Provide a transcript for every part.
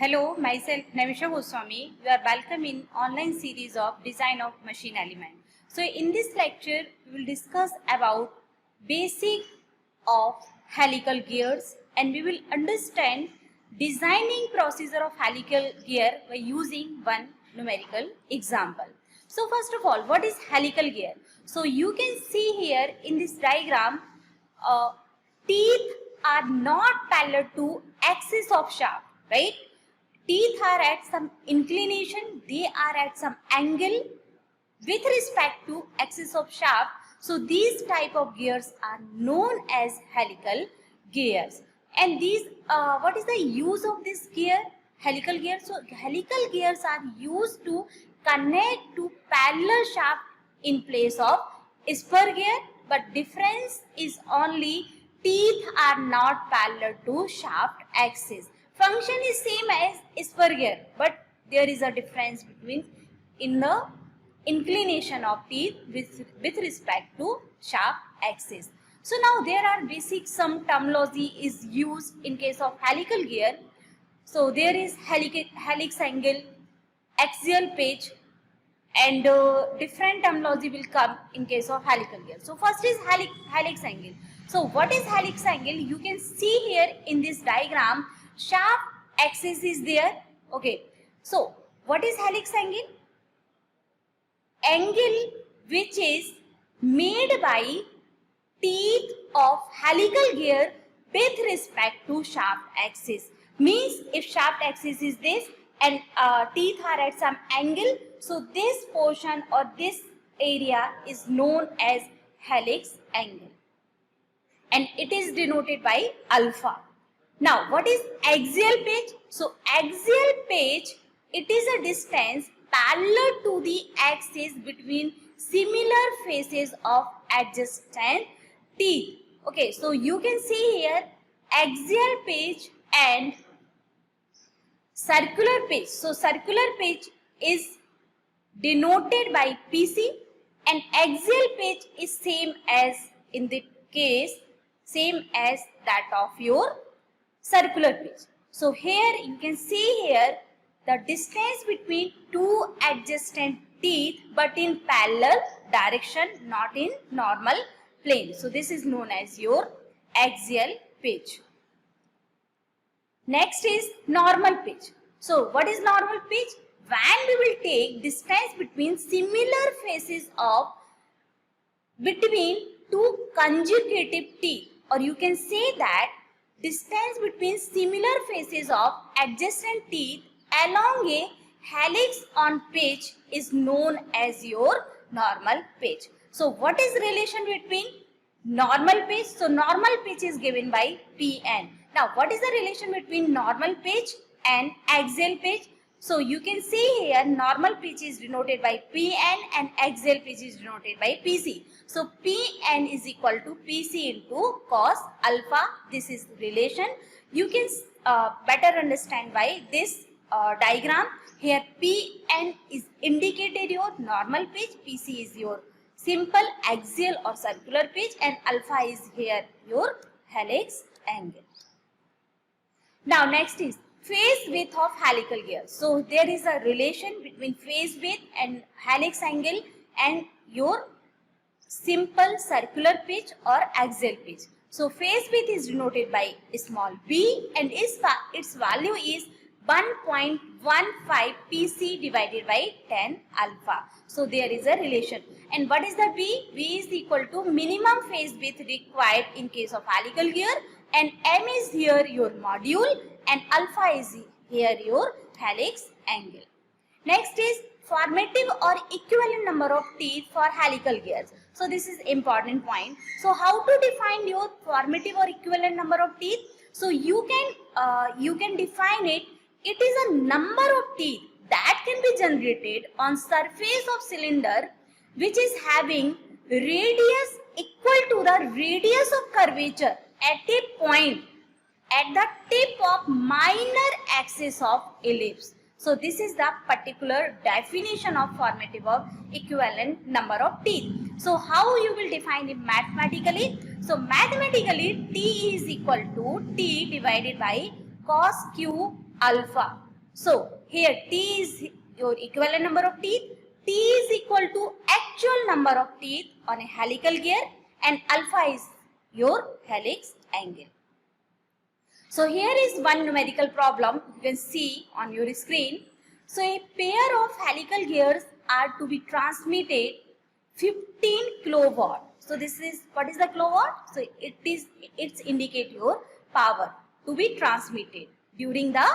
Hello, myself Namisha Goswami. You are welcome in online series of Design of Machine Element. So in this lecture, we will discuss about basic of helical gears and we will understand designing procedure of helical gear by using one numerical example. So first of all, what is helical gear? So you can see here in this diagram, teeth are not parallel to axis of shaft, right? Teeth are at some inclination, they are at some angle with respect to axis of shaft. So these type of gears are known as helical gears. And these, what is the use of this gear? Helical gear. So helical gears are used to connect to parallel shaft in place of spur gear, but difference is only teeth are not parallel to shaft axis. Function is same as spur gear, but there is a difference between in the inclination of teeth with respect to shaft axis. So now there are basic some terminology is used in case of helical gear. So there is helix angle, axial pitch, and different terminology will come in case of helical gear. So first is helix angle. So what is helix angle? You can see here in this diagram, shaft axis is there. Okay. So what is helix angle? Angle which is made by teeth of helical gear with respect to shaft axis. Means if shaft axis is this and teeth are at some angle, so this portion or this area is known as helix angle and it is denoted by alpha. Now what is axial pitch? So axial pitch, it is a distance parallel to the axis between similar faces of adjacent teeth. Okay, so you can see here axial pitch and circular pitch. So circular pitch is denoted by PC and axial pitch is same as in the case same as that of your circular pitch. So here you can see here the distance between two adjacent teeth but in parallel direction, not in normal plane. So this is known as your axial pitch. Next is normal pitch. So what is normal pitch? When we will take distance between similar faces of between two consecutive teeth, or you can say that distance between similar faces of adjacent teeth along a helix on pitch is known as your normal pitch. So what is relation between normal pitch? So normal pitch is given by Pn. Now what is the relation between normal pitch and axial pitch? So you can see here normal pitch is denoted by Pn and axial pitch is denoted by Pc. So Pn is equal to Pc into cos alpha. This is relation. You can better understand by this diagram. Here Pn is indicated your normal pitch, Pc is your simple axial or circular pitch, and alpha is here your helix angle. Now next is phase width of helical gear. So there is a relation between phase width and helix angle and your simple circular pitch or axial pitch. So phase width is denoted by small b and its value is 1.15 Pc divided by 10 alpha. So there is a relation. And what is the b? b is equal to minimum phase width required in case of helical gear, and m is here your module and alpha is here your helix angle. Next is formative or equivalent number of teeth for helical gears. So this is important point. So how to define your formative or equivalent number of teeth? So you can define it. It is a number of teeth that can be generated on surface of cylinder which is having radius equal to the radius of curvature at a point at the tip of minor axis of ellipse. So this is the particular definition of formative or equivalent number of teeth. So how you will define it mathematically? So mathematically T is equal to T divided by cos Q alpha. So here T is your equivalent number of teeth. T is equal to actual number of teeth on a helical gear, and alpha is your helix angle. So here is one numerical problem you can see on your screen. So a pair of helical gears are to be transmitted 15 kilowatt. So this is, what is the kilowatt? So it's indicate your power to be transmitted during the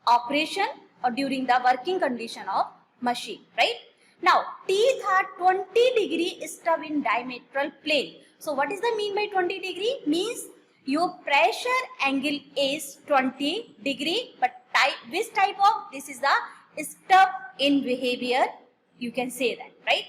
operation or during the working condition of machine, right? Now teeth are 20-degree stub in diametral plane. So what is the mean by 20-degree? Means your pressure angle is 20-degree, but which type of? This is the stub in behavior, you can say that, right?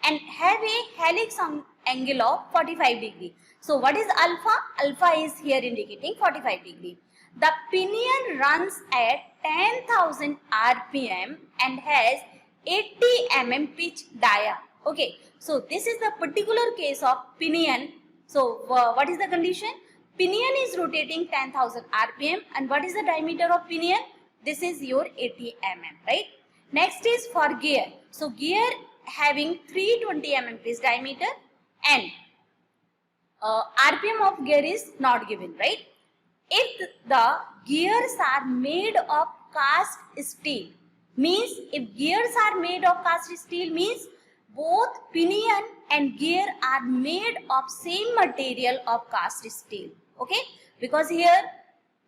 And have a helix angle of 45-degree. So what is alpha? Alpha is here indicating 45-degree. The pinion runs at 10,000 RPM and has 80 mm pitch dia. Okay, so this is the particular case of pinion. So what is the condition? Pinion is rotating 10,000 RPM, and what is the diameter of pinion? This is your 80 mm, right? Next is for gear. So gear having 320 mm pitch diameter, and RPM of gear is not given, right? If the gears are made of cast steel, means if gears are made of cast steel, means both pinion and gear are made of same material of cast steel. Okay, because here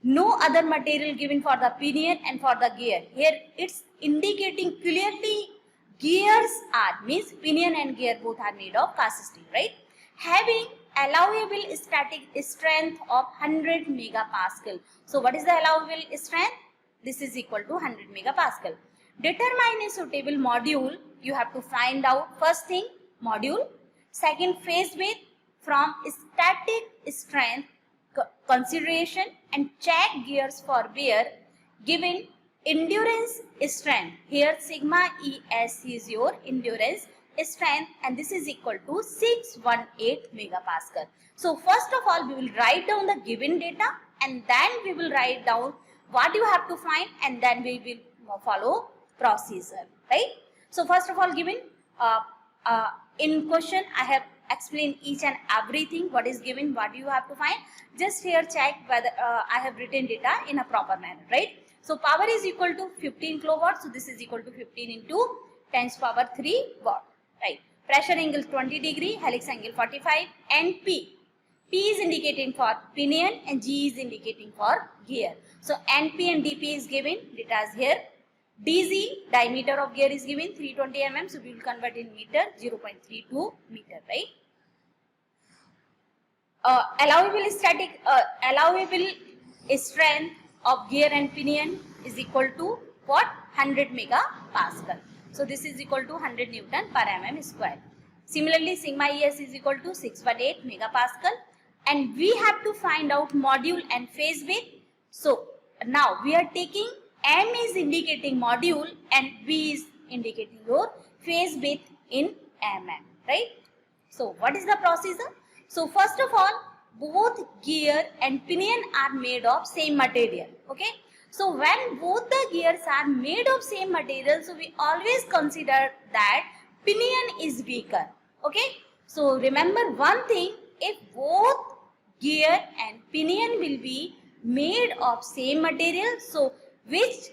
no other material given for the pinion and for the gear. Here it's indicating clearly gears are, means pinion and gear both are made of cast steel, right? Having allowable static strength of 100 megapascal. So what is the allowable strength? This is equal to 100 megapascal. Determine a suitable module. You have to find out, first thing module, second phase width from static strength consideration, and check gears for wear. Given endurance strength, here sigma ES is your endurance strength, and this is equal to 618 megapascal. So first of all we will write down the given data, and then we will write down what you have to find, and then we will follow procedure, right? So first of all, given in question I have explained each and everything, what is given, what you have to find. Just here check whether I have written data in a proper manner, right? So power is equal to 15 kilowatt, so this is equal to 15 into 10 to power 3 watt, right? Pressure angle 20-degree, helix angle 45, and P is indicating for pinion and G is indicating for gear. So NP and DP is given, data is here. DZ, diameter of gear, is given 320 mm, so we will convert in meter, 0.32 meter, right? Allowable strength of gear and pinion is equal to what? 100 megapascal. So this is equal to 100 Newton per mm square. Similarly, sigma ES is equal to 618 megapascal, and we have to find out module and phase width. So now we are taking M is indicating module and V is indicating your phase width in mm, right? So what is the procedure? So first of all, both gear and pinion are made of same material, okay? So when both the gears are made of same material, so we always consider that pinion is weaker, okay? So remember one thing, if both gear and pinion will be made of same material, so which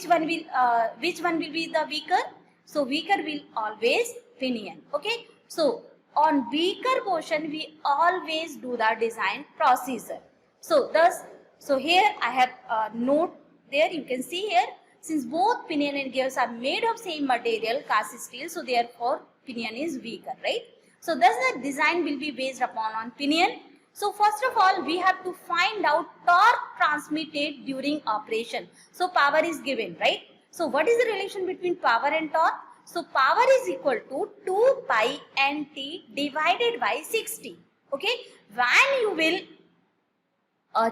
one will be the weaker? So weaker will always pinion, okay? So on weaker portion we always do the design procedure. So thus, so here I have a note there, you can see here, since both pinion and gears are made of same material, cast steel, so therefore pinion is weaker, right? So thus the design will be based upon on pinion. So first of all, we have to find out torque transmitted during operation. So power is given, right? So what is the relation between power and torque? So power is equal to 2 pi NT divided by 60. Okay. When you will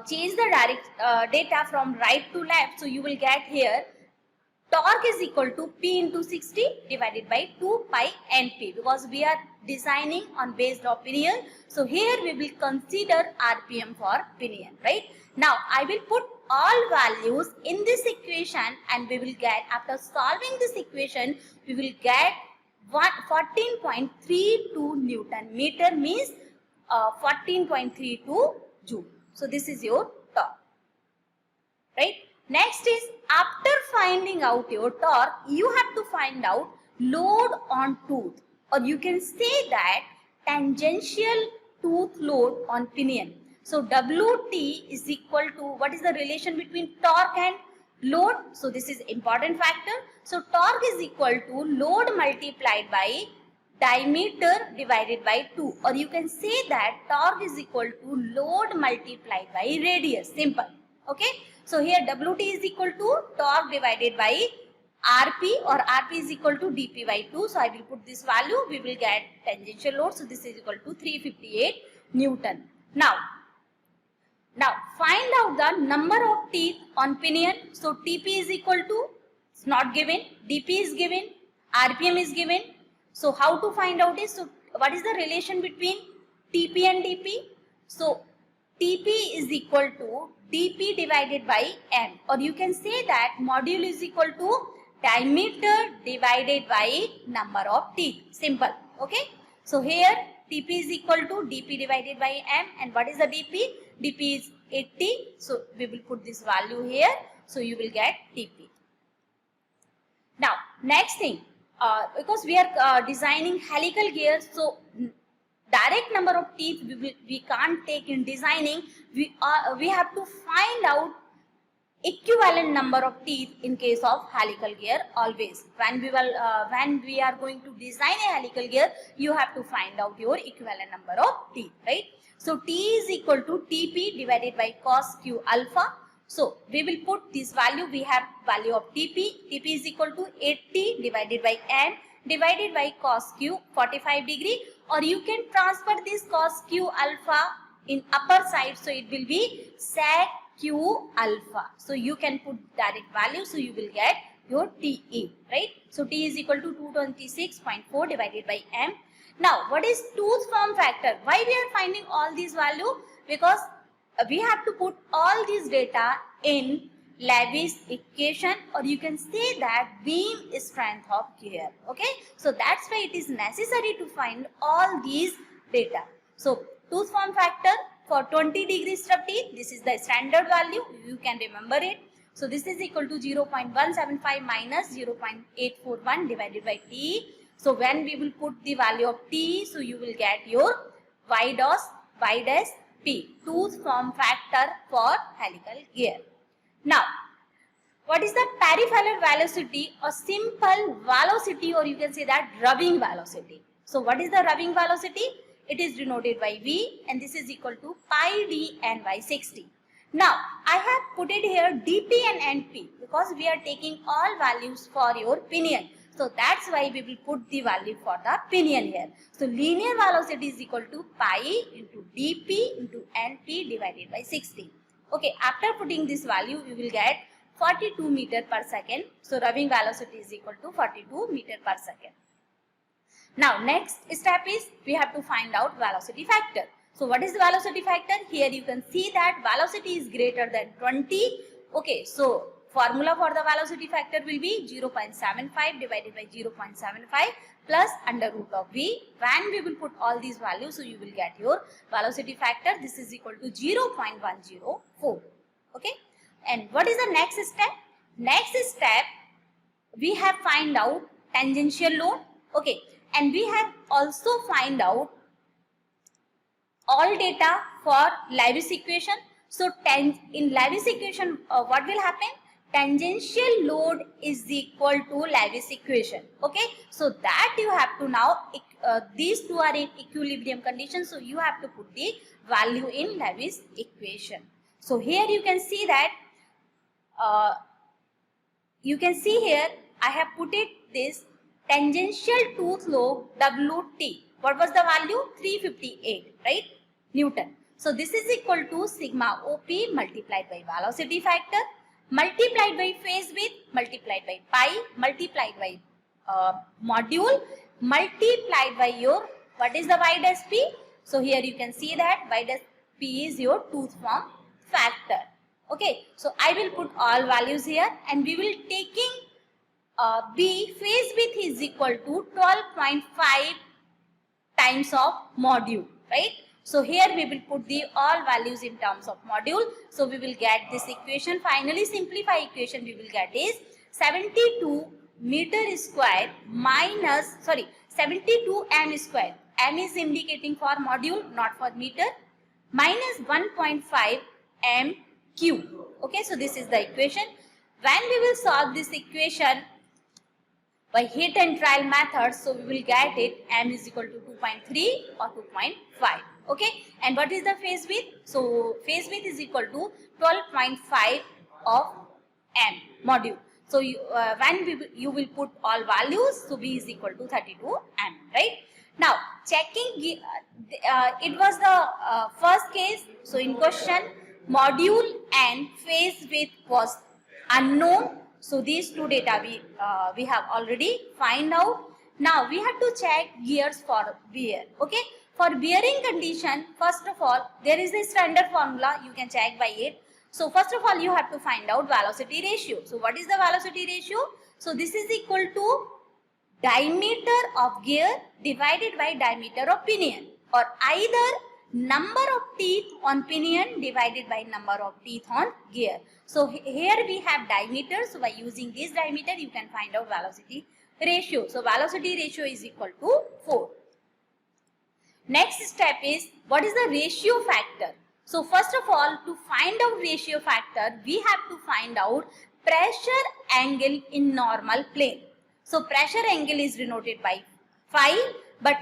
change the direct data from right to left, so you will get here torque is equal to P into 60 divided by 2 pi NP, because we are designing on based of pinion. So here we will consider RPM for pinion, right? Now I will put all values in this equation and we will get, after solving this equation, we will get 14.32 Newton meter, means 14.32 Joule. So this is your torque, right? Next is, after finding out your torque, you have to find out load on tooth, or you can say that tangential tooth load on pinion. So WT is equal to, what is the relation between torque and load? So this is important factor. So torque is equal to load multiplied by diameter divided by 2, or you can say that torque is equal to load multiplied by radius. Simple. Okay. So here WT is equal to torque divided by RP, or RP is equal to dP by 2. So I will put this value, we will get tangential load. So this is equal to 358 Newton. Now find out the number of teeth on pinion. So TP is equal to, it's not given, DP is given, RPM is given. So how to find out is, so what is the relation between TP and DP? So TP is equal to dP divided by M, or you can say that module is equal to diameter divided by number of teeth. Simple. Okay. So here TP is equal to dP divided by M, and what is the DP? DP is 80. So we will put this value here. So you will get TP. Now next thing, because we are designing helical gears, so direct number of teeth we can't take in designing. We have to find out equivalent number of teeth in case of helical gear. Always when we are going to design a helical gear, you have to find out your equivalent number of teeth, right? So T is equal to TP divided by cos Q alpha. So we will put this value, we have value of TP is equal to 80 divided by N divided by cos Q 45 degree, or you can transfer this cos Q alpha in upper side, so it will be sec Q alpha. So you can put direct value, so you will get your TE, right? So T is equal to 226.4 divided by M. Now what is tooth form factor? Why we are finding all these value? Because we have to put all these data in Levy's equation, or you can say that beam strength of gear. Okay, so that's why it is necessary to find all these data. So tooth form factor for 20 degree stub teeth, this is the standard value, you can remember it. So this is equal to 0.175 minus 0.841 divided by T. So when we will put the value of T, so you will get your Y dash P, tooth form factor for helical gear. Now, what is the peripheral velocity, or simple velocity, or you can say that rubbing velocity? So what is the rubbing velocity? It is denoted by V, and this is equal to pi d n by 60. Now, I have put it here dP and NP because we are taking all values for your pinion. So that's why we will put the value for the pinion here. So linear velocity is equal to pi into dP into NP divided by 60. Okay, after putting this value, we will get 42 meter per second. So rubbing velocity is equal to 42 meter per second. Now next step is we have to find out velocity factor. So what is the velocity factor? Here you can see that velocity is greater than 20. Okay, so formula for the velocity factor will be 0.75 divided by 0.75 plus under root of V. When we will put all these values, so you will get your velocity factor. This is equal to 0.104. Okay. And what is the next step? Next step, we have find out tangential load. Okay. And we have also find out all data for Levy's equation. So in Levy's equation, what will happen? Tangential load is equal to Levy's equation. Okay, so that you have to now, these two are in equilibrium condition, so you have to put the value in Levy's equation. So here you can see that, you can see here I have put it this tangential tooth load WT. What was the value? 358, right? Newton. So this is equal to sigma OP multiplied by velocity factor. multiplied by phase width multiplied by pi multiplied by module multiplied by your, what is the y dash p? So here you can see that y dash p is your tooth form factor. Okay, so I will put all values here and we will taking B phase width is equal to 12.5 times of module, right? So here we will put the all values in terms of module. So we will get this equation. Finally, simplify equation we will get is 72 meter square minus, 72 m square. M is indicating for module, not for meter. Minus 1.5 m cube. Okay, so this is the equation. When we will solve this equation by hit and trial method, so we will get it m is equal to 2.3 or 2.5. Okay, and what is the phase width? So phase width is equal to 12.5 of m module. So you will put all values, so b is equal to 32 m, right? Now checking, it was the first case. So in question, module and phase width was unknown. So these two data we have already find out. Now we have to check gears for bear. Okay, for bearing condition, first of all there is a standard formula, you can check by it. So first of all you have to find out velocity ratio. So what is the velocity ratio? So this is equal to diameter of gear divided by diameter of pinion, or either number of teeth on pinion divided by number of teeth on gear. So here we have diameter. So by using this diameter you can find out velocity ratio. So velocity ratio is equal to 4. Next step is, what is the ratio factor? So first of all, to find out ratio factor, we have to find out pressure angle in normal plane. So pressure angle is denoted by phi, but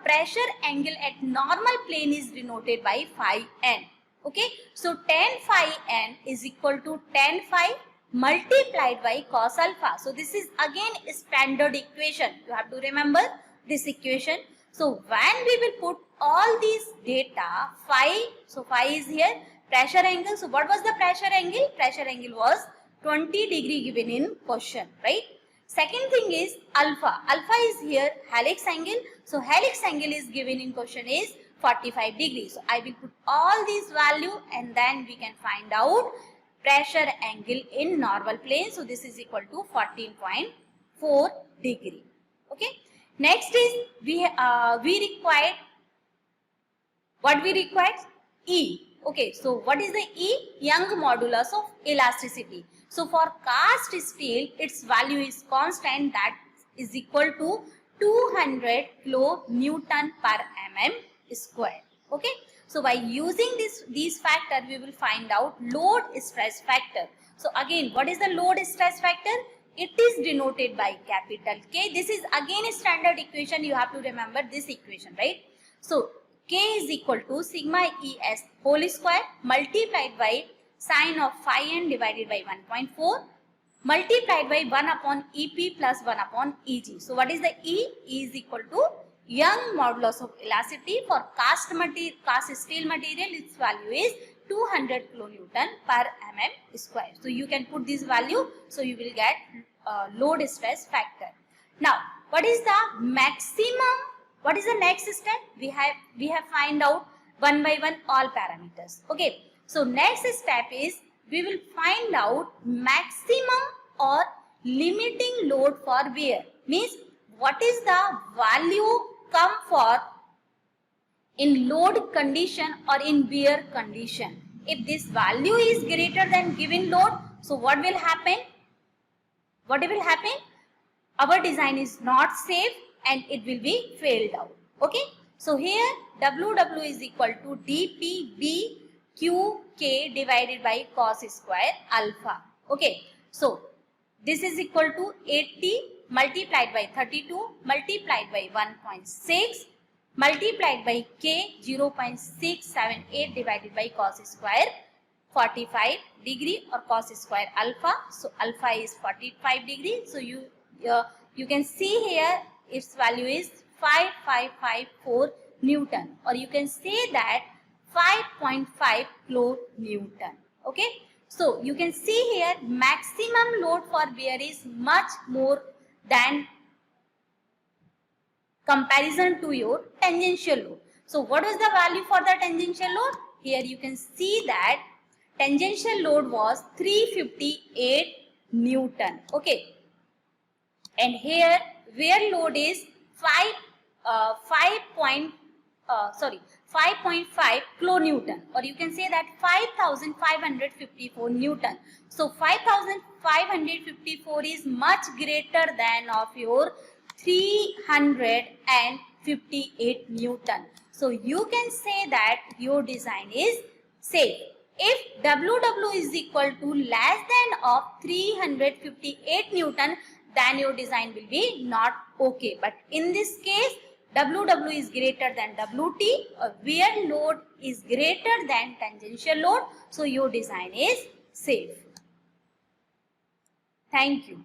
pressure angle at normal plane is denoted by phi n. Okay, so tan phi n is equal to tan phi multiplied by cos alpha. So this is again a standard equation. You have to remember this equation. So when we will put all these data, phi, so phi is here, pressure angle. So what was the pressure angle? Pressure angle was 20 degree given in question, right? Second thing is alpha. Alpha is here helix angle. So helix angle is given in question is 45 degrees. So I will put all these value and then we can find out pressure angle in normal plane. So this is equal to 14.4 degree. Okay. Next is we required, what we required? E. Okay, so what is the E? Young modulus of elasticity. So for cast steel, its value is constant, that is equal to 200 kilonewton per mm square. Okay, so by using these factor, we will find out load stress factor. So again, what is the load stress factor? It is denoted by capital K. This is again a standard equation. You have to remember this equation, right? So K is equal to sigma ES whole square multiplied by sine of phi n divided by 1.4 multiplied by 1 upon EP plus 1 upon EG. So what is the E? E is equal to Young modulus of elasticity. For cast steel material, its value is 200 kilonewton per mm square. So you can put this value, so you will get load stress factor. Now, what is the maximum? What is the next step? We have find out one by one all parameters. Okay. So next step is we will find out maximum or limiting load for wear. Means what is the value come for in load condition or in wear condition. If this value is greater than given load, so what will happen? What will happen? Our design is not safe and it will be failed out. Okay. So here WW is equal to dPBQK divided by cos square alpha. Okay. So this is equal to 80 multiplied by 32 multiplied by 1.6 multiplied by K 0.678 divided by cos square 45 degree or cos square alpha. So alpha is 45 degree. So you can see here its value is 5554 Newton, or you can say that 5.5 kilonewton. Okay. So you can see here maximum load for wear is much more than comparison to your tangential load. So what is the value for the tangential load? Here you can see that tangential load was 358 Newton. Okay. And here wear load is 5.5 kilonewton, or you can say that 5554 Newton. So 5554 is much greater than of your 358 Newton. So you can say that your design is safe. If WW is equal to less than of 358 Newton, then your design will be not okay. But in this case, WW is greater than WT, or wear load is greater than tangential load. So your design is safe. Thank you.